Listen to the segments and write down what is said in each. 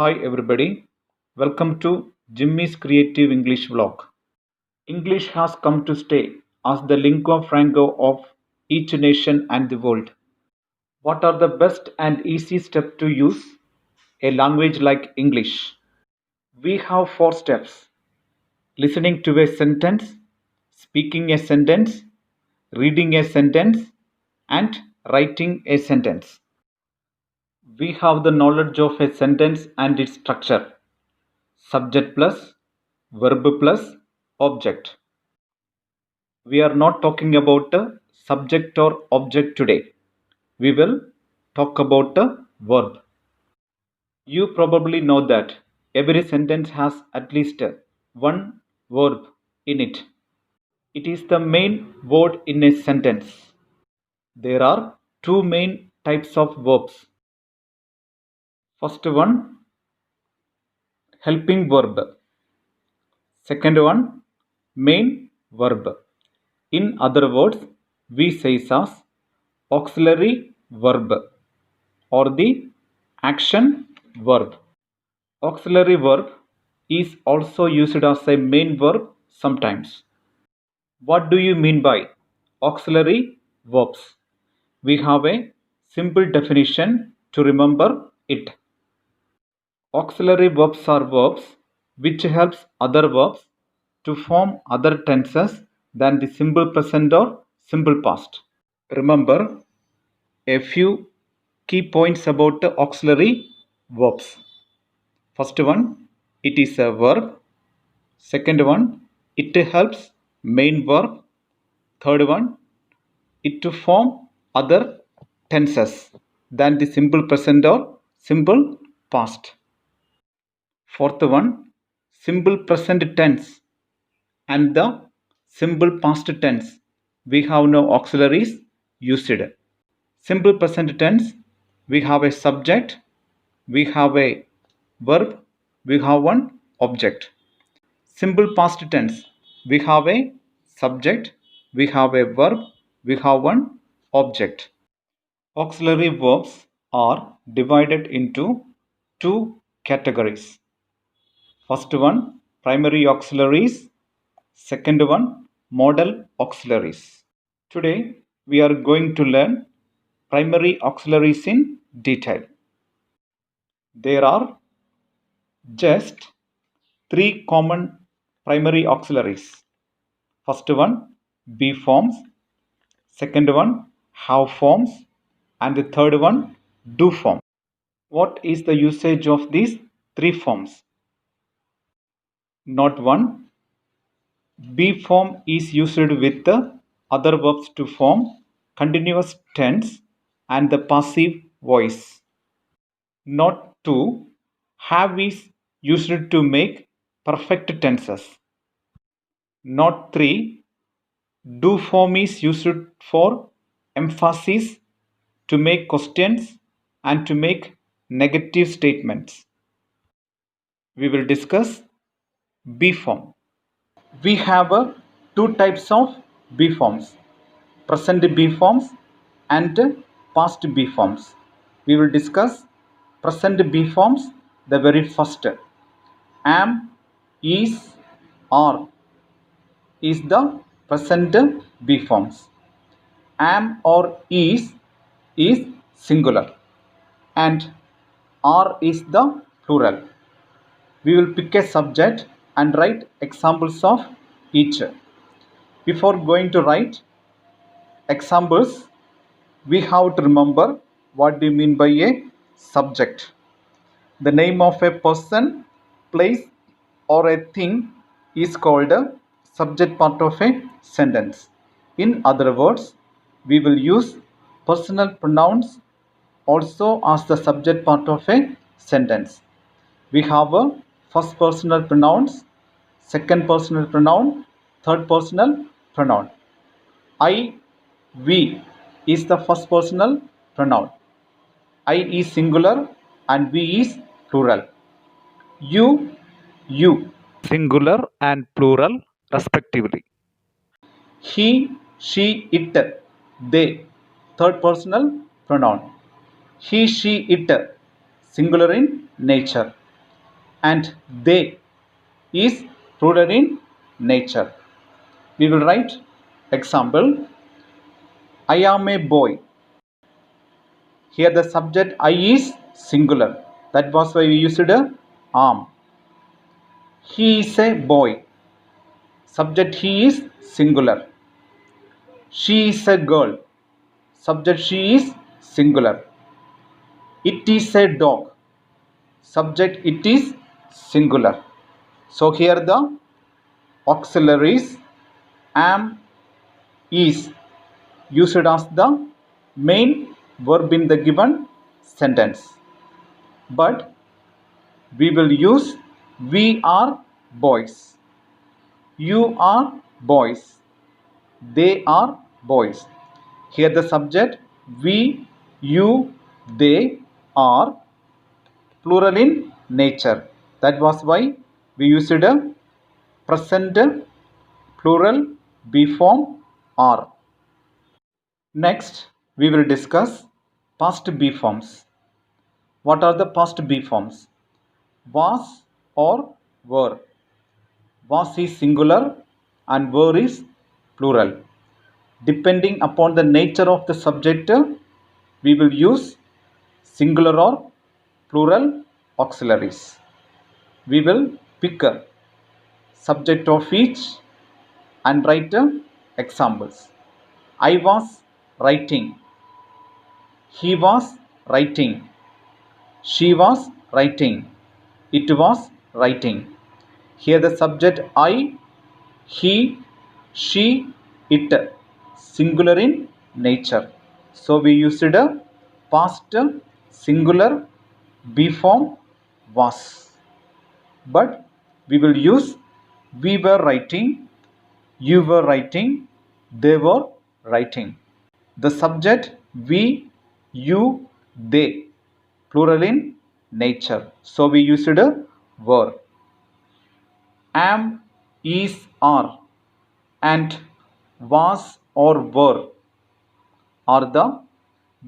Hi everybody, welcome to Jimmy's Creative English Vlog. English has come to stay as the lingua franca of each nation and the world. What are the best and easy steps to use a language like English? We have four steps: listening to a sentence, speaking a sentence, reading a sentence, and writing a sentence. We have the knowledge of a sentence and its structure: subject plus, verb plus, object. We are not talking about the subject or object today. We will talk about the verb. You probably know that every sentence has at least one verb in it. It is the main word in a sentence. There are two main types of verbs. First one, helping verb. Second one, main verb. In other words, we say as auxiliary verb or the action verb. Auxiliary verb is also used as a main verb sometimes. What do you mean by auxiliary verbs? We have a simple definition to remember it. Auxiliary verbs are verbs which helps other verbs to form other tenses than the simple present or simple past. Remember a few key points about the auxiliary verbs. First one, it is a verb. Second one, it helps main verb. Third one, it to form other tenses than the simple present or simple past. Fourth one, simple present tense and the simple past tense. We have no auxiliaries used. Simple present tense, we have a subject, we have a verb, we have one object. Simple past tense, we have a subject, we have a verb, we have one object. Auxiliary verbs are divided into two categories. First one, primary auxiliaries. Second one, modal auxiliaries. Today, we are going to learn primary auxiliaries in detail. There are just three common primary auxiliaries. First one, be forms. Second one, have forms. And the third one, do form. What is the usage of these three forms? Not one. Be form is used with the other verbs to form continuous tense and the passive voice. Not two. Have is used to make perfect tenses. Not three. Do form is used for emphasis, to make questions and to make negative statements. We will discuss be form. We have two types of be forms: present be forms and past be forms. We will discuss present be forms, the very first. Am, is, are is the present be forms. Am or is singular and are is the plural. We will pick a subject and write examples of each. Before going to write examples, we have to remember what do you mean by a subject. The name of a person, place, or a thing is called a subject part of a sentence. In other words, we will use personal pronouns also as the subject part of a sentence. We have a first personal pronouns, second personal pronoun, third personal pronoun. I, we is the first personal pronoun. I is singular and we is plural. You, singular and plural respectively. He, she, it, they, third personal pronoun. He, she, it, singular in nature. and they is plural in nature. We will write example. I am a boy. Here the subject I is singular. That was why we used a am. He is a boy. Subject he is singular. She is a girl. Subject she is singular. It is a dog. Subject it is singular. So here the auxiliaries am, is used as the main verb in the given sentence. But we will use we are boys. You are boys. They are boys. Here the subject we, you, they are plural in nature. That was why we used a present plural be form are. Next, we will discuss past be forms. What are the past be forms? Was or were. Was is singular and were is plural. Depending upon the nature of the subject, we will use singular or plural auxiliaries. We will pick a subject of each and write examples. I was writing. He was writing. She was writing. It was writing. Here the subject I, he, she, it, singular in nature. So we used a past singular be form was. But we will use we were writing, you were writing, they were writing. The subject we, you, they, plural in nature. So we used a were. Am, is, are, and was or were are the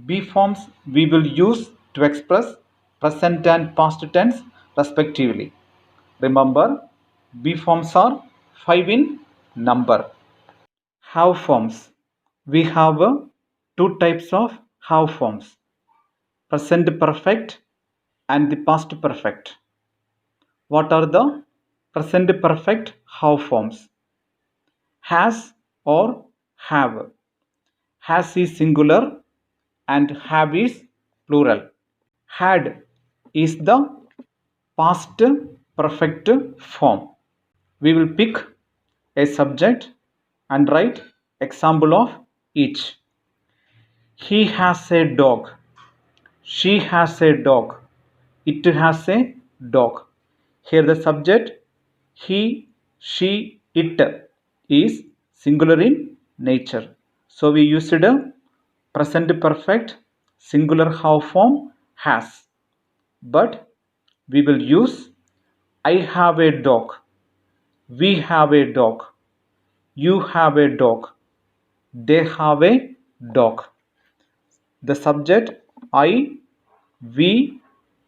be forms we will use to express present and past tense respectively. Remember, be forms are 5 in number. Have forms. We have two types of have forms, present perfect and the past perfect. What are the present perfect have forms? Has or have. Has is singular and have is plural. Had is the past perfect form. We will pick a subject and write example of each. He has a dog. She has a dog. It has a dog. Here the subject he, she, it is singular in nature. So we used a present perfect singular have form has. But we will use I have a dog. We have a dog. You have a dog. They have a dog. The subject I, we,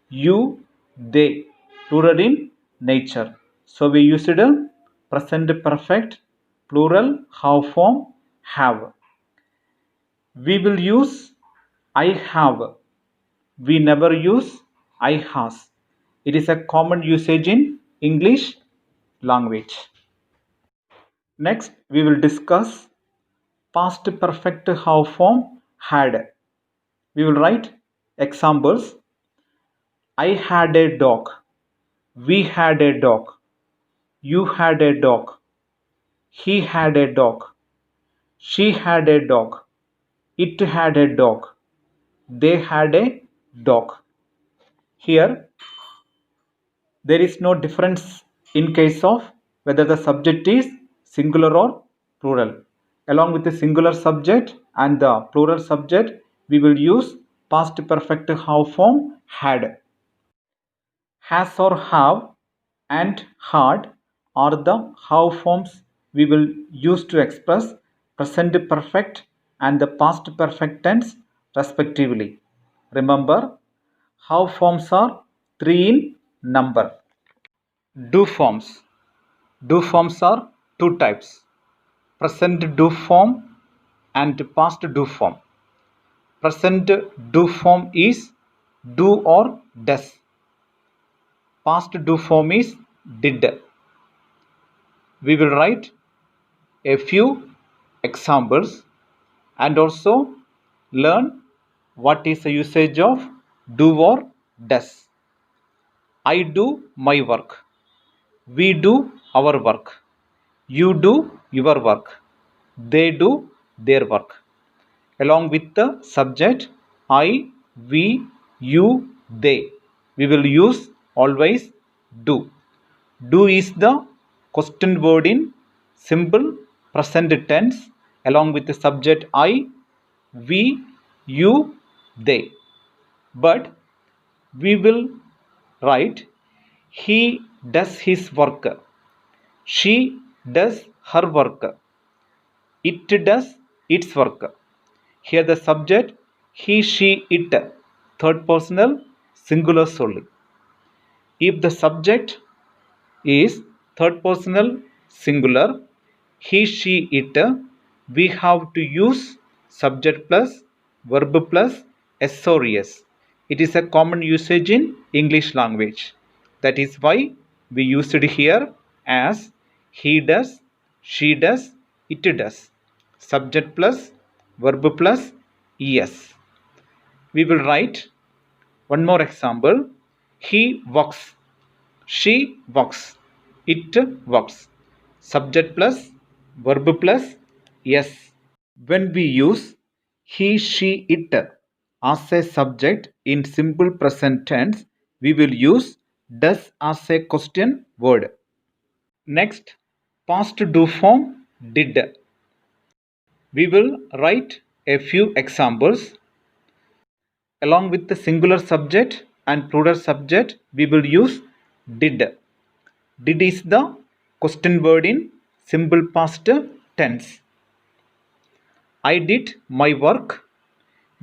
you, they, plural in nature. So we used a present perfect plural have form have. We will use I have. We never use I has. It is a common usage in English language. Next, we will discuss past perfect have form had. We will write examples. I had a dog. We had a dog. You had a dog. He had a dog. She had a dog. It had a dog. They had a dog. Here, there is no difference in case of whether the subject is singular or plural. Along with the singular subject and the plural subject, we will use past perfect have form had. Has or have and had are the have forms we will use to express present perfect and the past perfect tense respectively. Remember, have forms are 3 in number. Do forms. Do forms are two types: present do form and past do form. Present do form is do or does. Past do form is did. We will write a few examples and also learn what is the usage of do or does. I do my work. We do our work. You do your work. They do their work. Along with the subject I, we, you, they, we will use always do. Do is the question word in simple present tense along with the subject I, we, you, they. But we will write he does his work, she does her work, it does its work. Here the subject he, she, it, third personal singular solely. If the subject is third personal singular, he, she, it, we have to use subject plus verb plus s or es. It is a common usage in English language. That is why we used it here as he does, she does, it does. Subject plus verb plus es. We will write one more example. He walks. She walks. It walks. Subject plus verb plus yes. When we use he, she, it as a subject in simple present tense, we will use does as a question word. Next, past do form did. We will write a few examples. Along with the singular subject and plural subject, we will use did. Did is the question word in simple past tense. I did my work.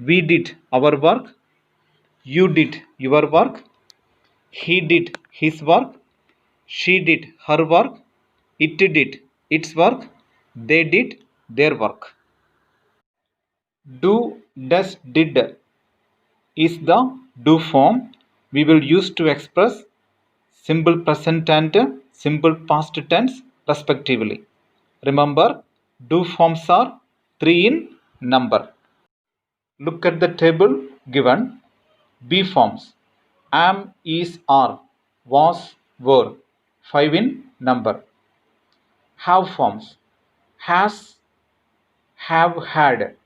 We did our work. You did your work. He did his work. She did her work. It did its work. They did their work. Do, does, did is the do form we will use to express simple present and simple past tense respectively. Remember, do forms are 3 in number. Look at the table given. Be forms: am, is, are, was, were, 5 in number. Have forms: has, have, had,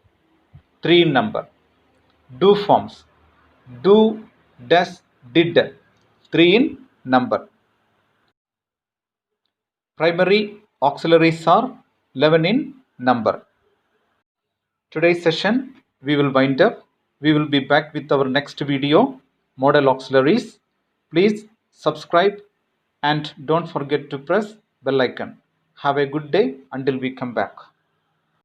3 in number. Do forms: do, does, did, 3 in number. Primary auxiliaries are 11 in number. Today's session we will wind up. We will be back with our next video, model auxiliaries. Please subscribe and don't forget to press bell icon. Have a good day until we come back.